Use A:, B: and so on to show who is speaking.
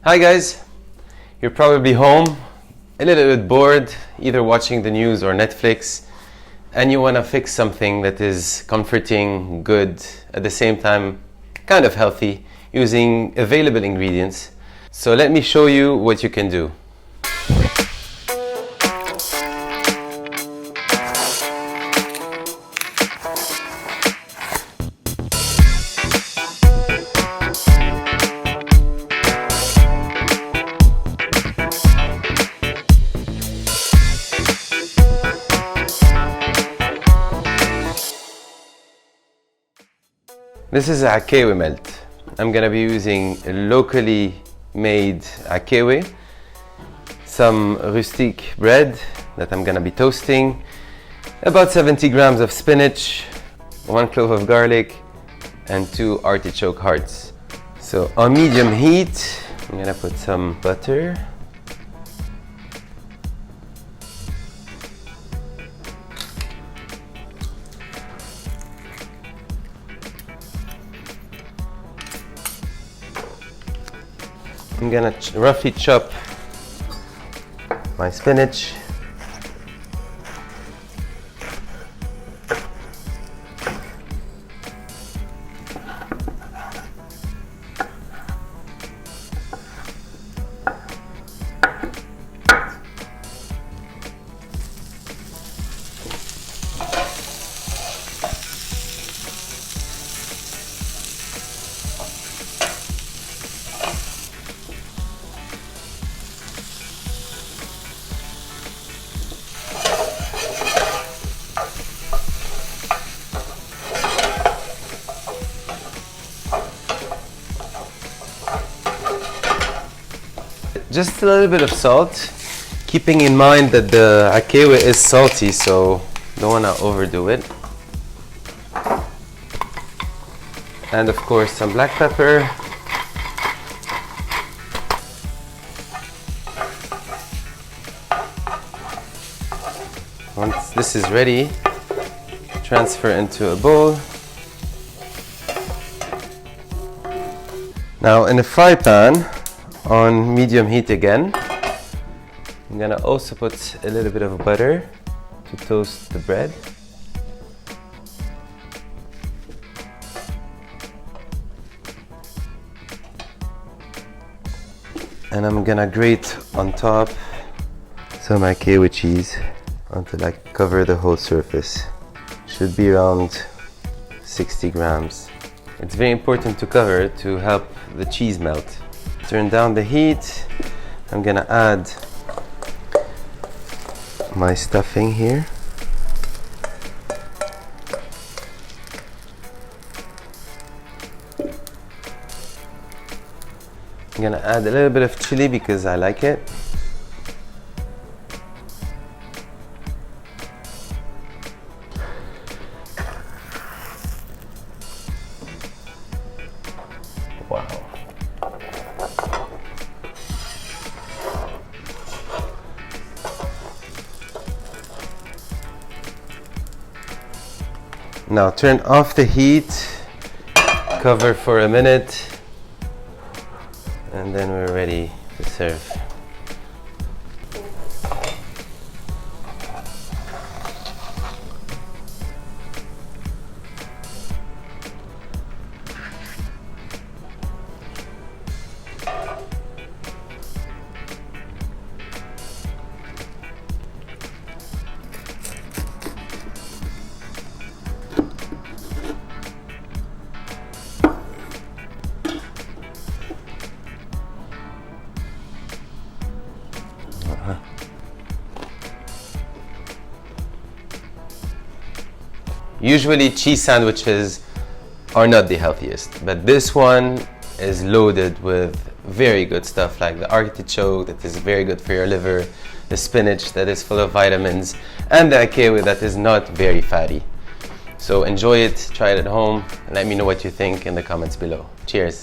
A: Hi guys, you're probably home, a little bit bored, either watching the news or Netflix, and you want to fix something that is comforting, good, at the same time kind of healthy, using available ingredients. So let me show you what you can do. This is Akkawi melt. I'm gonna be using a locally made Akkawi, some Rustic bread that I'm gonna be toasting, about 70 grams of spinach, 1 clove of garlic, and 2 artichoke hearts. So on medium heat, I'm gonna put some butter. I'm gonna roughly chop my spinach. Just a little bit of salt, keeping in mind that the Akkawi is salty, so don't want to overdo it. And of course some black pepper. Once this is ready, transfer into a bowl. Now in a fry pan, on medium heat again, I'm gonna also put a little bit of butter to toast the bread. And I'm gonna grate on top some Akkawi cheese until I cover the whole surface. Should be around 60 grams. It's very important to cover to help the cheese melt. Turn down the heat. I'm gonna add my stuffing here. I'm gonna add a little bit of chili because I like it. Wow. Now turn off the heat, cover for a minute, and then we're ready to serve. Usually cheese sandwiches are not the healthiest, but this one is loaded with very good stuff like the artichoke that is very good for your liver, the spinach that is full of vitamins, and the Akkawi that is not very fatty. So enjoy it, try it at home, and let me know what you think in the comments below. Cheers!